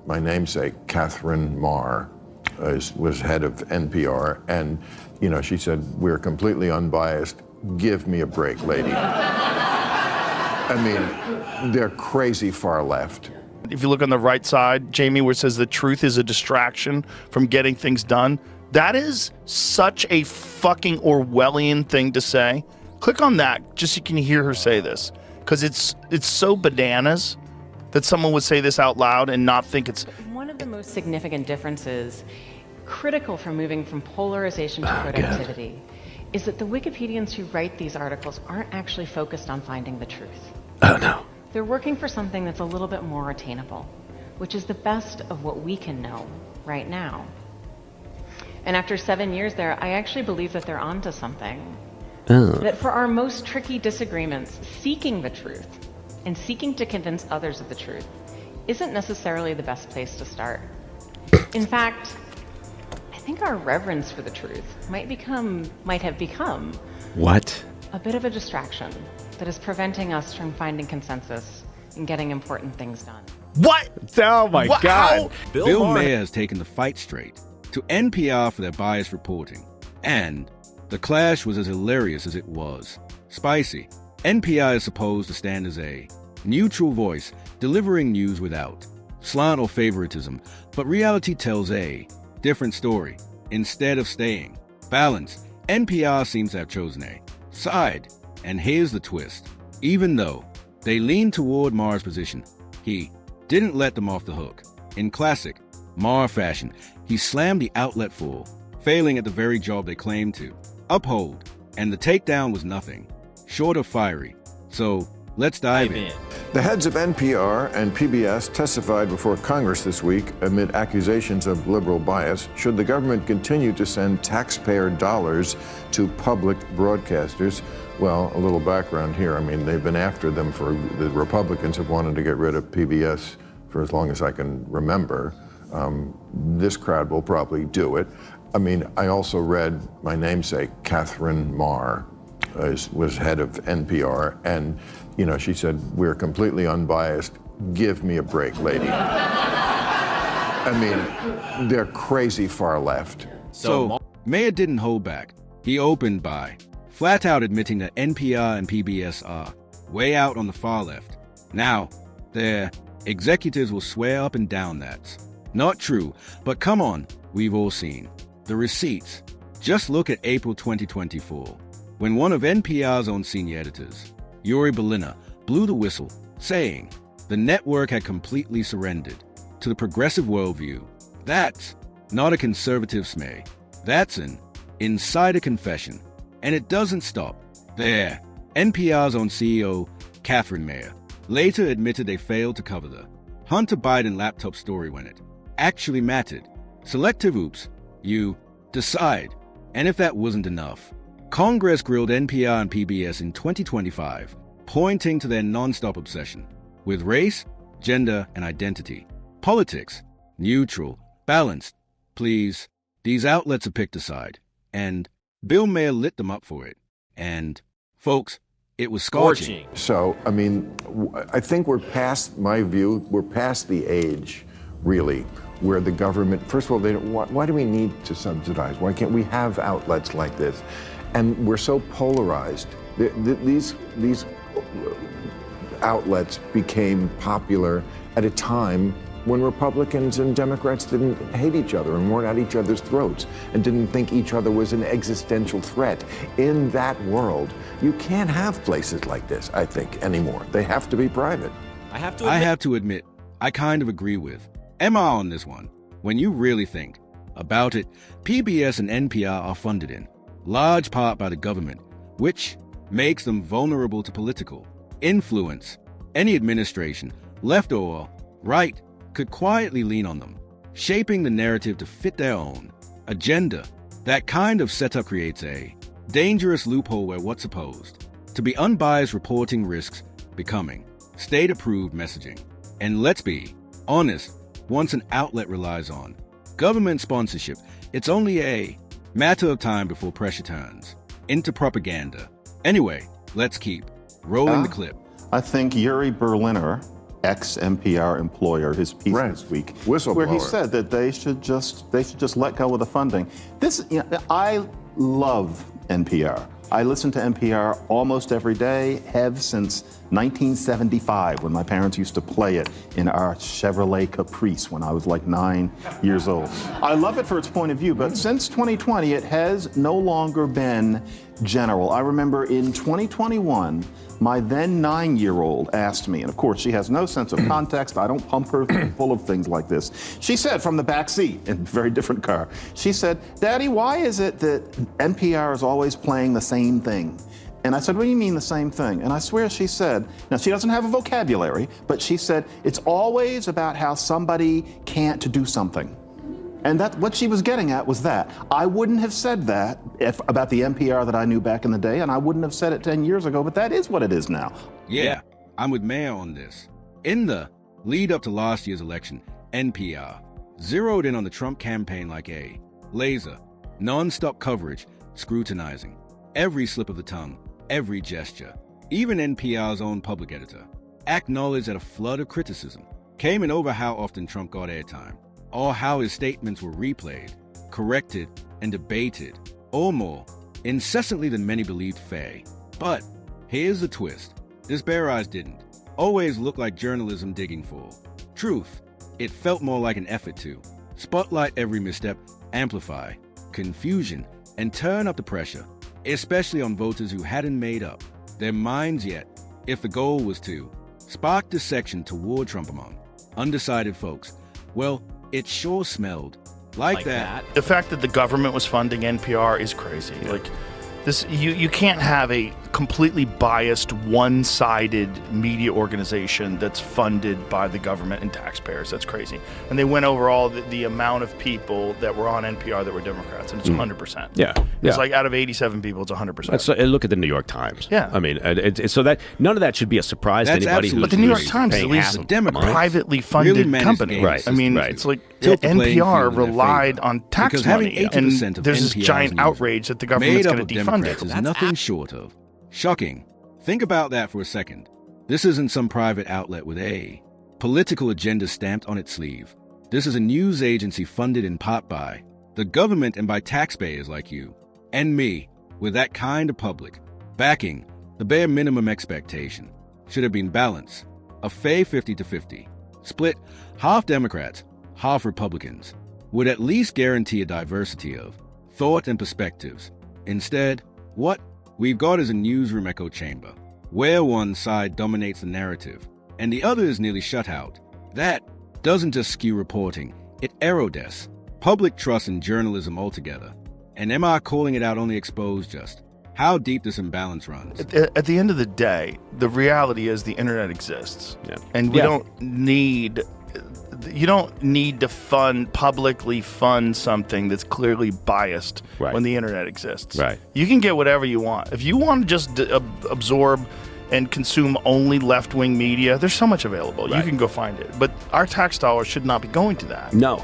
My namesake, Catherine Maher, was head of NPR, and she said, "We're completely unbiased. Give me a break, lady." I mean, they're crazy far left. If you look on the right side, Jamie, where it says the truth is a distraction from getting things done, that is such a fucking Orwellian thing to say. Click on that just so you can hear her say this, because it's so bananas that someone would say this out loud and not think it's... One of the most significant differences, critical for moving from polarization to productivity, is that the Wikipedians who write these articles aren't actually focused on finding the truth. Oh, no. They're working for something that's a little bit more attainable, which is the best of what we can know right now. And after 7 years there, I actually believe that they're onto something. That for our most tricky disagreements, seeking the truth and seeking to convince others of the truth isn't necessarily the best place to start. In fact, I think our reverence for the truth might have become What? a bit of a distraction that is preventing us from finding consensus and getting important things done. What? Oh, my What? God. How? Bill Maher has taken the fight straight to NPR for their biased reporting. And the clash was as hilarious as it was spicy. NPR is supposed to stand as a neutral voice, delivering news without slant or favoritism, but reality tells a different story. Instead of staying balanced, NPR seems to have chosen a side. And here's the twist. Even though they leaned toward Maher's position, he didn't let them off the hook. In classic Maher fashion, he slammed the outlet full, failing at the very job they claimed to uphold, and the takedown was nothing short of fiery. So let's dive in. The heads of NPR and PBS testified before Congress this week amid accusations of liberal bias. Should the government continue to send taxpayer dollars to public broadcasters? Well, a little background here. I mean, they've been after them the Republicans have wanted to get rid of PBS for as long as I can remember. This crowd will probably do it. I mean, I also read my namesake, Catherine Maher, was head of NPR, and she said, "We're completely unbiased. Give me a break, lady." I mean, they're crazy far left. So Maher didn't hold back. He opened by flat out admitting that NPR and PBS are way out on the far left. Now, their executives will swear up and down that's not true, but come on, we've all seen the receipts. Just look at April 2024, when one of NPR's own senior editors, Yuri Belina, blew the whistle, saying the network had completely surrendered to the progressive worldview. That's not a conservative smear. That's an insider confession. And it doesn't stop there. NPR's own CEO, Catherine Maher, later admitted they failed to cover the Hunter Biden laptop story when it actually mattered. Selective oops, you decide. And if that wasn't enough, Congress grilled NPR and PBS in 2025, pointing to their nonstop obsession with race, gender, and identity. Politics, neutral, balanced. Please, these outlets are picked aside. And Bill Maher lit them up for it. And, folks, it was scorching. So, I mean, I think we're past the age, really, where the government, first of all, why do we need to subsidize? Why can't we have outlets like this? And we're so polarized. These outlets became popular at a time when Republicans and Democrats didn't hate each other and weren't at each other's throats and didn't think each other was an existential threat. In that world, you can't have places like this, I think, anymore. They have to be private. I have to admit, I kind of agree with Emma on this one. When you really think about it, PBS and NPR are funded in large part by the government, which makes them vulnerable to political influence. Any administration, left or right, could quietly lean on them, shaping the narrative to fit their own agenda. That kind of setup creates a dangerous loophole where what's supposed to be unbiased reporting risks becoming state-approved messaging. And let's be honest, once an outlet relies on government sponsorship, it's only a matter of time before pressure turns into propaganda. Anyway, let's keep rolling the clip. I think Yuri Berliner ex-NPR employer, his piece this week, Whistleblower. where he said that they should just let go of the funding. I love NPR. I listen to NPR almost every day, have since 1975, when my parents used to play it in our Chevrolet Caprice when I was like 9 years old. I love it for its point of view, but since 2020, it has no longer been general. I remember in 2021, my then 9-year-old asked me, and of course she has no sense of context, I don't pump her full of things like this. She said from the back seat in a very different car, she said, "Daddy, why is it that NPR is always playing the same thing?" And I said, "What do you mean the same thing?" And I swear she said, now she doesn't have a vocabulary, but she said, "It's always about how somebody can't do something." And that what she was getting at was that. I wouldn't have said that about the NPR that I knew back in the day, and I wouldn't have said it 10 years ago, but that is what it is now. Yeah, I'm with Maher on this. In the lead up to last year's election, NPR zeroed in on the Trump campaign like a laser, non-stop coverage, scrutinizing every slip of the tongue, every gesture. Even NPR's own public editor acknowledged that a flood of criticism came in over how often Trump got airtime, or how his statements were replayed, corrected, and debated, or more, incessantly than many believed fair. But here's the twist. This Bare Eyes didn't always look like journalism digging for truth. It felt more like an effort to spotlight every misstep, amplify confusion, and turn up the pressure, especially on voters who hadn't made up their minds yet, if the goal was to spark dissection toward Trump among undecided folks. Well, it sure smelled like that. The fact that the government was funding NPR is crazy. Yeah. Like this, you can't have a completely biased, one-sided media organization that's funded by the government and taxpayers. That's crazy. And they went over all the amount of people that were on NPR that were Democrats, and it's 100%. Yeah. It's like out of 87 people, it's 100%. So, look at the New York Times. Yeah. I mean, so that none of that should be a surprise That's to anybody absolutely who's But the New York who's Times is paying at half least of a Democrats privately really funded managed company. games Right. I mean, Right. it's like Tilt the playing NPR field in their relied favor. on tax Because having money, 80% and of there's this NPR's giant news outrage that the government's made up going of to defund Democrats it. is nothing short of shocking. Think about that for a second. This isn't some private outlet with a political agenda stamped on its sleeve. This is a news agency funded in part by the government and by taxpayers like you and me, with that kind of public backing. The bare minimum expectation should have been balance, a fair 50-50, split half Democrats, half Republicans, would at least guarantee a diversity of thought and perspectives. Instead, what we've got is a newsroom echo chamber, where one side dominates the narrative and the other is nearly shut out. That doesn't just skew reporting, it erodes public trust in journalism altogether. And am I calling it out only exposed just how deep this imbalance runs? At the end of the day, the reality is the internet exists. Yeah. And we don't need... You don't need to publicly fund something that's clearly biased when the internet exists. Right. You can get whatever you want. If you want to just absorb and consume only left-wing media, there's so much available. Right. You can go find it. But our tax dollars should not be going to that. No.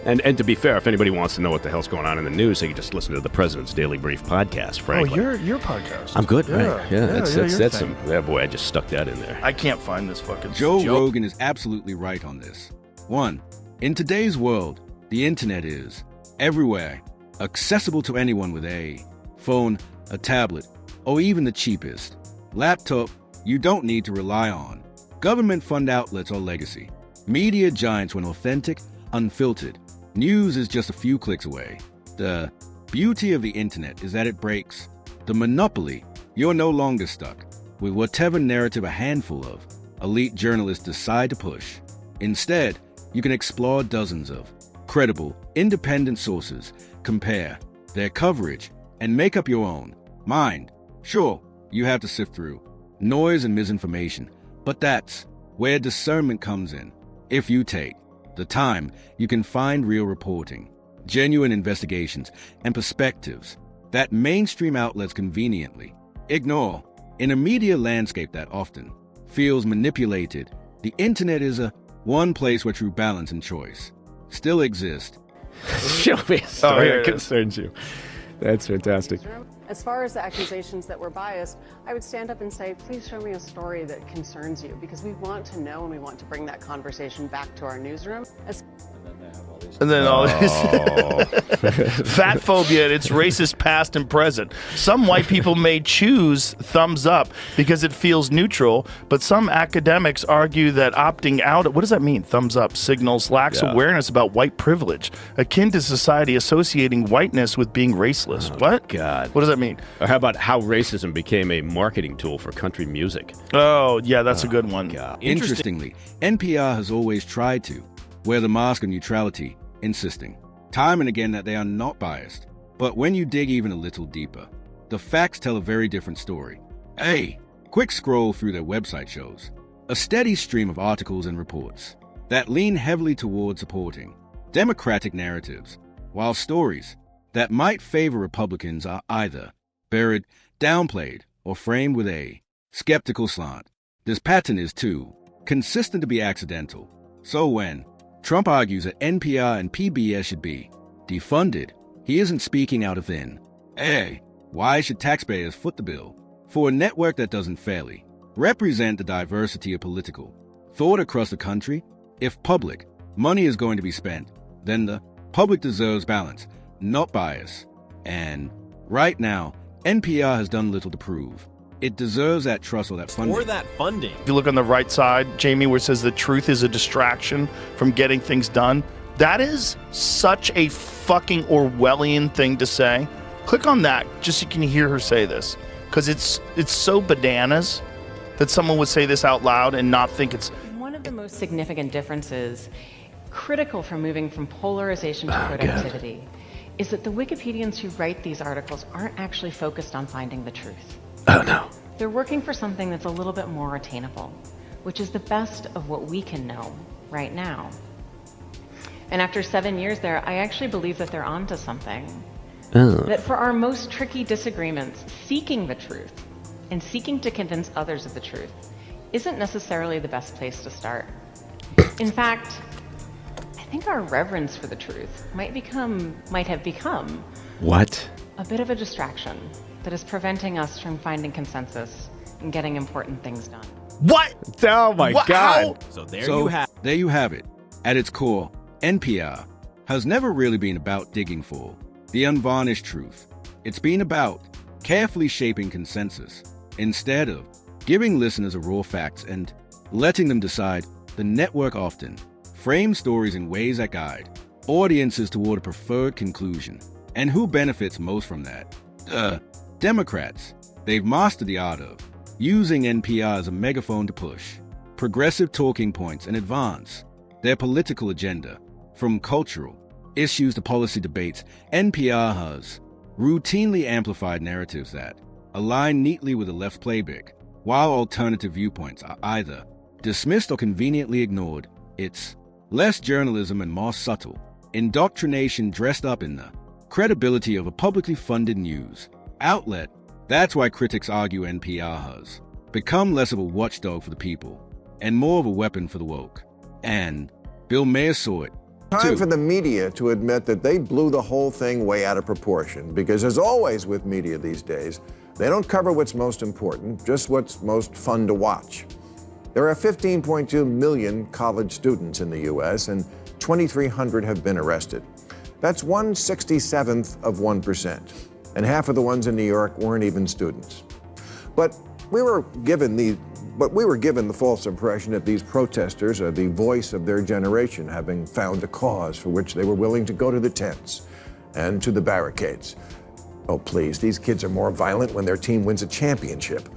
And to be fair, if anybody wants to know what the hell's going on in the news, they can just listen to the President's Daily Brief podcast, frankly. Oh, your podcast. I'm good, Yeah. right? Yeah, that's your some. thing. Yeah, boy, I just stuck that in there. I can't find this fucking... Joe Rogan is absolutely right on this. 1. In today's world, the internet is everywhere, accessible to anyone with a phone, a tablet, or even the cheapest laptop you don't need to rely on government fund outlets or legacy. Media giants when authentic, unfiltered. News is just a few clicks away. The beauty of the internet is that it breaks the monopoly. You're no longer stuck with whatever narrative a handful of elite journalists decide to push. Instead, you can explore dozens of credible, independent sources, compare their coverage, and make up your own mind. Sure, you have to sift through noise and misinformation, but that's where discernment comes in. If you take the time, you can find real reporting, genuine investigations, and perspectives that mainstream outlets conveniently ignore. In a media landscape that often feels manipulated, the internet is one place where true balance and choice still exist. Show me a story here that it is. concerns you. That's fantastic. As far as the accusations that we're biased, I would stand up and say, please show me a story that concerns you, because we want to know and we want to bring that conversation back to our newsroom. And then all this fat phobia and its racist past and present. Some white people may choose thumbs up because it feels neutral, but some academics argue that opting out, what does that mean? Thumbs up signals lacks awareness about white privilege, akin to society associating whiteness with being raceless. What? God. What does that mean? Or how about how racism became a marketing tool for country music? Oh, yeah, that's a good one. God. Interestingly, NPR has always tried to wear the mask of neutrality, insisting time and again that they are not biased. But when you dig even a little deeper, the facts tell a very different story. A quick scroll through their website shows a steady stream of articles and reports that lean heavily toward supporting Democratic narratives, while stories that might favor Republicans are either buried, downplayed, or framed with a skeptical slant. This pattern is, too, consistent to be accidental. So when Trump argues that NPR and PBS should be defunded, he isn't speaking out of thin. A, why should taxpayers foot the bill for a network that doesn't fairly represent the diversity of political thought across the country? If public money is going to be spent, then the public deserves balance, not bias. And right now, NPR has done little to prove it deserves that trust or that funding. Or that funding. If you look on the right side, Jamie, where it says the truth is a distraction from getting things done, that is such a fucking Orwellian thing to say. Click on that just so you can hear her say this, because it's so bananas that someone would say this out loud and not think it's... One of the most significant differences, critical for moving from polarization to productivity, is that the Wikipedians who write these articles aren't actually focused on finding the truth. Oh, no. They're working for something that's a little bit more attainable, which is the best of what we can know right now. And after 7 years there, I actually believe that they're onto something. That for our most tricky disagreements, seeking the truth and seeking to convince others of the truth isn't necessarily the best place to start. In fact, I think our reverence for the truth might have become What? a bit of a distraction that is preventing us from finding consensus and getting important things done. What? Oh, my What? God. How? So there you have it. At its core, NPR has never really been about digging for the unvarnished truth. It's been about carefully shaping consensus instead of giving listeners a raw facts and letting them decide. The network often frames stories in ways that guide audiences toward a preferred conclusion. And who benefits most from that? Democrats. They've mastered the art of using NPR as a megaphone to push progressive talking points and advance their political agenda. From cultural issues to policy debates, NPR has routinely amplified narratives that align neatly with the left's playbook, while alternative viewpoints are either dismissed or conveniently ignored. It's less journalism and more subtle indoctrination dressed up in the credibility of a publicly funded news outlet. That's why critics argue NPR has become less of a watchdog for the people and more of a weapon for the woke. And Bill Maher saw it. Time for the media to admit that they blew the whole thing way out of proportion, because as always with media these days, they don't cover what's most important, just what's most fun to watch. There are 15.2 million college students in the U.S., and 2,300 have been arrested. That's 1/67th of 1%, and half of the ones in New York weren't even students. But we were given the false impression that these protesters are the voice of their generation, having found a cause for which they were willing to go to the tents and to the barricades. Oh, please, these kids are more violent when their team wins a championship.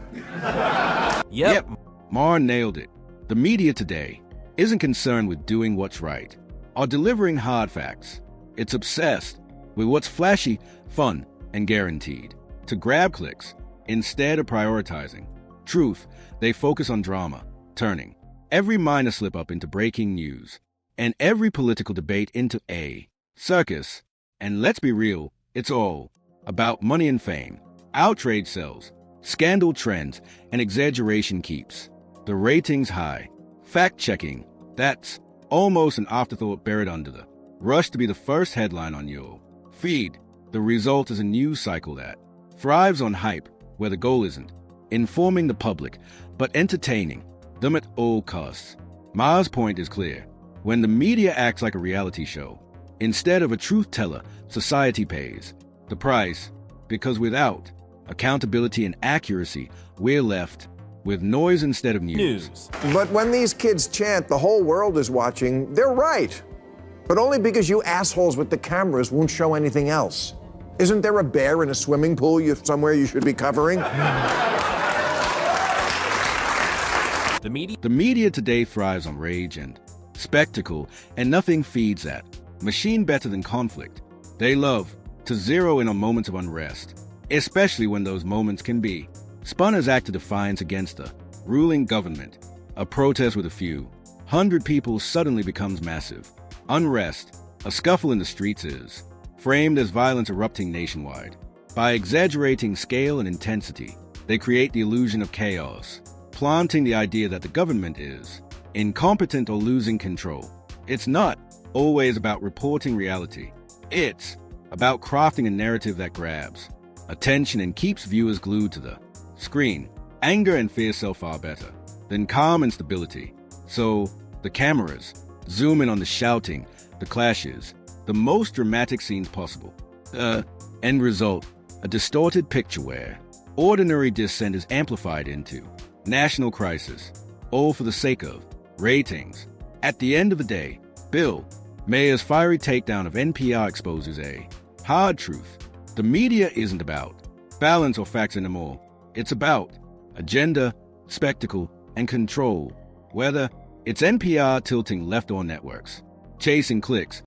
Yep. Maher nailed it. The media today isn't concerned with doing what's right or delivering hard facts. It's obsessed with what's flashy, fun, and guaranteed to grab clicks instead of prioritizing truth. They focus on drama, turning every minor slip-up into breaking news and every political debate into a circus. And let's be real, it's all about money and fame. Outrage sells, scandal trends, and exaggeration keeps the ratings high. Fact-checking, that's almost an afterthought buried under the rush to be the first headline on your feed. The result is a news cycle that thrives on hype, where the goal isn't informing the public, but entertaining them at all costs. Maher's point is clear. When the media acts like a reality show, instead of a truth teller, society pays the price, because without accountability and accuracy, we're left with noise instead of news. But when these kids chant, the whole world is watching, they're right. But only because you assholes with the cameras won't show anything else. Isn't there a bear in a swimming pool somewhere you should be covering? The media today thrives on rage and spectacle, and nothing feeds that. Machine better than conflict. They love to zero in on moments of unrest, especially when those moments can be spun as act of defiance against the ruling government. A protest with a few 100 people suddenly becomes massive. Unrest, a scuffle in the streets is framed as violence erupting nationwide. By exaggerating scale and intensity, they create the illusion of chaos, planting the idea that the government is incompetent or losing control. It's not always about reporting reality. It's about crafting a narrative that grabs attention and keeps viewers glued to the screen. Anger and fear sell far better than calm and stability. So the cameras zoom in on the shouting, the clashes, the most dramatic scenes possible. End result, a distorted picture where ordinary dissent is amplified into national crisis, all for the sake of ratings. At the end of the day, Bill Maher's fiery takedown of NPR exposes a hard truth. The media isn't about balance or facts anymore. It's about agenda, spectacle, and control, whether it's NPR tilting left or networks, chasing clicks,